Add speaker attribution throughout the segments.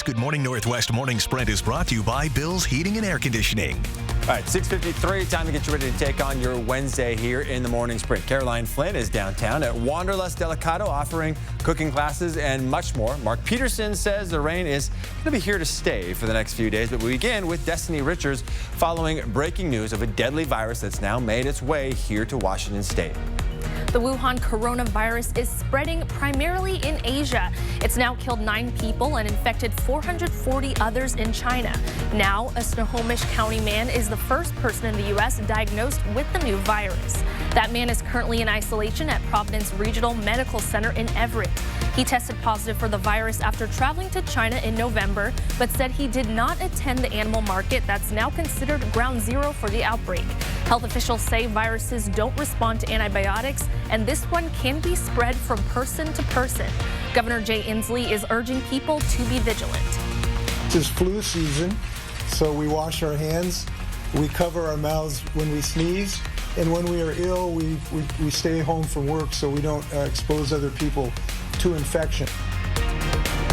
Speaker 1: Good Morning Northwest Morning Sprint is brought to you by Bill's Heating and Air Conditioning.
Speaker 2: All right, 6:53, time to get you ready to take on your Wednesday here in the Morning Sprint. Caroline Flynn is downtown at Wanderlust Delicato offering cooking classes and much more. Mark Peterson says the rain is going to be here to stay for the next few days, but we begin with Destiny Richards following breaking news of a deadly virus that's now made its way here to Washington State.
Speaker 3: The Wuhan coronavirus is spreading primarily in Asia. It's now killed 9 people and infected 440 others in China. Now, a Snohomish County man is the first person in the U.S. diagnosed with the new virus. That man is currently in isolation at Providence Regional Medical Center in Everett. He tested positive for the virus after traveling to China in November, but said he did not attend the animal market that's now considered ground zero for the outbreak. Health officials say viruses don't respond to antibiotics, and this one can be spread from person to person. Governor Jay Inslee is urging people to be vigilant.
Speaker 4: This is flu season, so we wash our hands, we cover our mouths when we sneeze, and when we are ill, we stay home from work so we don't expose other people to infection.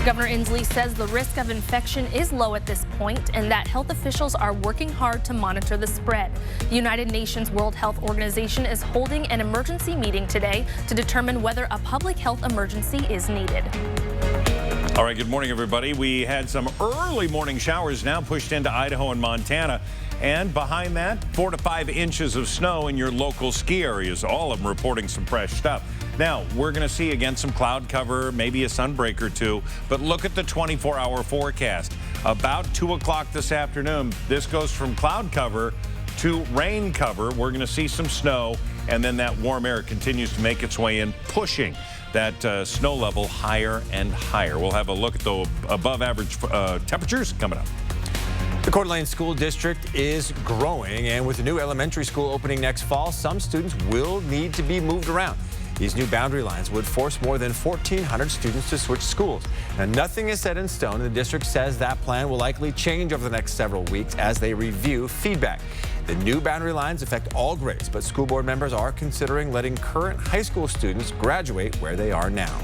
Speaker 3: Governor Inslee says the risk of infection is low at this point and that health officials are working hard to monitor the spread. The United Nations World Health Organization is holding an emergency meeting today to determine whether a public health emergency is needed.
Speaker 5: All right, good morning, everybody. We had some early morning showers now pushed into Idaho and Montana. And behind that, 4 to 5 inches of snow in your local ski areas. All of them reporting some fresh stuff. Now, we're going to see again some cloud cover, maybe a sunbreak or two. But look at the 24-hour forecast. About 2 o'clock this afternoon, this goes from cloud cover to rain cover. We're going to see some snow, and then that warm air continues to make its way in, pushing that snow level higher and higher. We'll have a look at the above average temperatures coming up.
Speaker 2: The Coeur d'Alene School District is growing, and with the new elementary school opening next fall, some students will need to be moved around. These new boundary lines would force more than 1,400 students to switch schools. Now, nothing is set in stone, and the district says that plan will likely change over the next several weeks as they review feedback. The new boundary lines affect all grades, but school board members are considering letting current high school students graduate where they are now.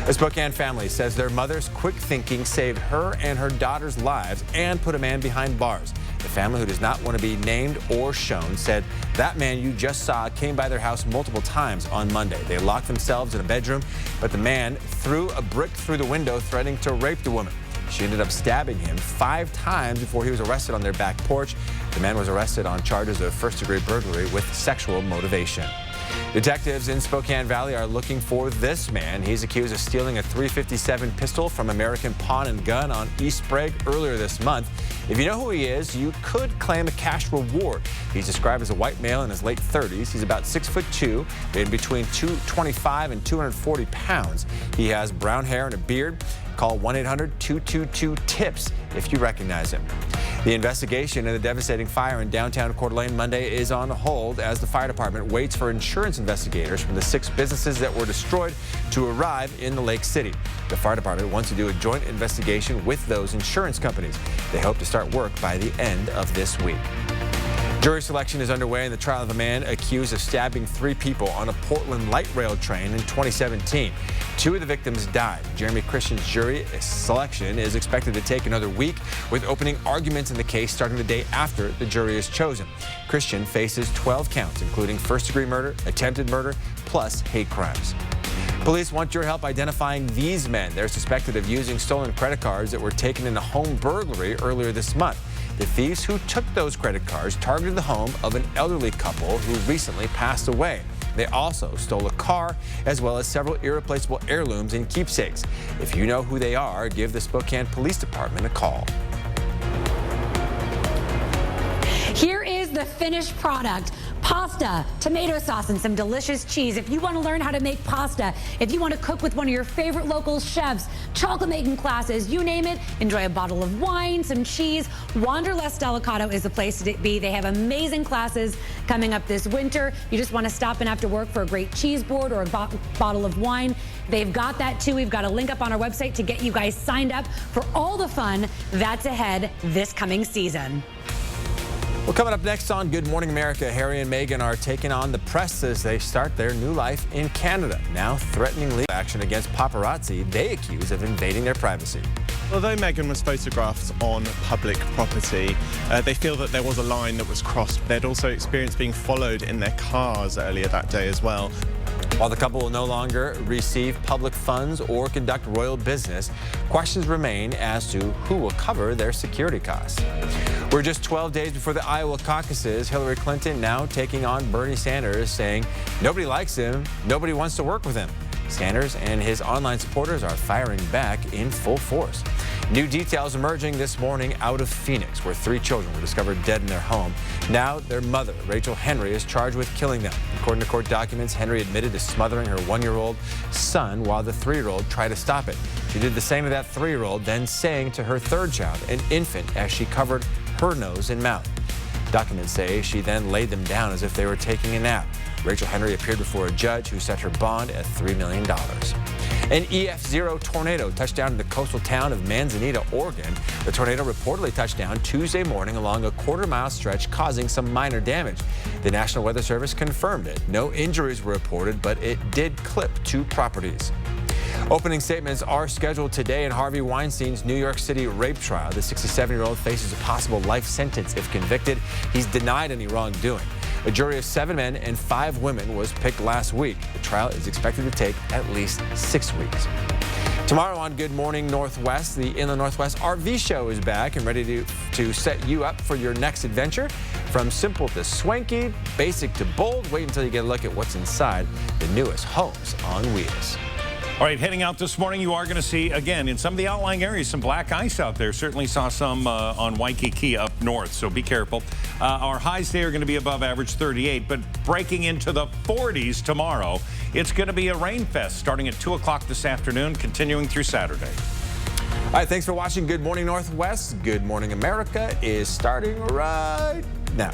Speaker 2: A Spokane family says their mother's quick thinking saved her and her daughter's lives and put a man behind bars. The family, who does not want to be named or shown, said that man you just saw came by their house multiple times on Monday. They locked themselves in a bedroom, but the man threw a brick through the window, threatening to rape the woman. She ended up stabbing him 5 times before he was arrested on their back porch. The man was arrested on charges of first-degree burglary with sexual motivation. Detectives in Spokane Valley are looking for this man. He's accused of stealing a .357 pistol from American Pawn and Gun on East Sprague earlier this month. If you know who he is, you could claim a cash reward. He's described as a white male in his late 30s. He's about 6'2", weighed between 225 and 240 pounds. He has brown hair and a beard. Call 1-800-222-TIPS if you recognize him. The investigation in the devastating fire in downtown Coeur d'Alene Monday is on hold as the fire department waits for insurance investigators from the 6 businesses that were destroyed to arrive in the Lake City. The fire department wants to do a joint investigation with those insurance companies. They hope to start work by the end of this week. Jury selection is underway in the trial of a man accused of stabbing 3 people on a Portland light rail train in 2017. 2 of the victims died. Jeremy Christian's jury selection is expected to take another week, with opening arguments in the case starting the day after the jury is chosen. Christian faces 12 counts, including first-degree murder, attempted murder, plus hate crimes. Police want your help identifying these men. They're suspected of using stolen credit cards that were taken in a home burglary earlier this month. The thieves who took those credit cards targeted the home of an elderly couple who recently passed away. They also stole a car, as well as several irreplaceable heirlooms and keepsakes. If you know who they are, give the Spokane Police Department a call.
Speaker 6: Here is the finished product. Pasta, tomato sauce, and some delicious cheese. If you want to learn how to make pasta, if you want to cook with one of your favorite local chefs, chocolate making classes, you name it, enjoy a bottle of wine, some cheese, Wanderlust Delicato is the place to be. They have amazing classes coming up this winter. You just want to stop in after work for a great cheese board or a bottle of wine. They've got that too. We've got a link up on our website to get you guys signed up for all the fun that's ahead this coming season.
Speaker 2: Well, coming up next on Good Morning America, Harry and Meghan are taking on the press as they start their new life in Canada, now threatening legal action against paparazzi they accuse of invading their privacy.
Speaker 7: Although Meghan was photographed on public property, they feel that there was a line that was crossed. They'd also experienced being followed in their cars earlier that day as well.
Speaker 2: While the couple will no longer receive public funds or conduct royal business, questions remain as to who will cover their security costs. We're just 12 days before the Iowa caucuses. Hillary Clinton now taking on Bernie Sanders, saying nobody likes him, nobody wants to work with him. Sanders and his online supporters are firing back in full force. New details emerging this morning out of Phoenix, where 3 children were discovered dead in their home. Now their mother, Rachel Henry, is charged with killing them. According to court documents, Henry admitted to smothering her 1-year-old son while the 3-year-old tried to stop it. She did the same to that 3-year-old, then saying to her 3rd child, an infant, as she covered her nose and mouth. Documents say she then laid them down as if they were taking a nap. Rachel Henry appeared before a judge who set her bond at $3 million. An EF0 tornado touched down in the coastal town of Manzanita, Oregon. The tornado reportedly touched down Tuesday morning along a quarter-mile stretch, causing some minor damage. The National Weather Service confirmed it. No injuries were reported, but it did clip 2 properties. Opening statements are scheduled today in Harvey Weinstein's New York City rape trial. The 67-year-old faces a possible life sentence if convicted. He's denied any wrongdoing. A jury of 7 men and 5 women was picked last week. The trial is expected to take at least 6 weeks. Tomorrow on Good Morning Northwest, the Inland Northwest RV Show is back and ready to set you up for your next adventure. From simple to swanky, basic to bold, wait until you get a look at what's inside the newest homes on wheels.
Speaker 5: All right, heading out this morning, you are going to see, again, in some of the outlying areas, some black ice out there. Certainly saw some on Waikiki up north, so be careful. Our highs today are going to be above average 38, but breaking into the 40s tomorrow. It's going to be a rain fest starting at 2 o'clock this afternoon, continuing through Saturday.
Speaker 2: All right, thanks for watching Good Morning Northwest. Good Morning America is starting right now.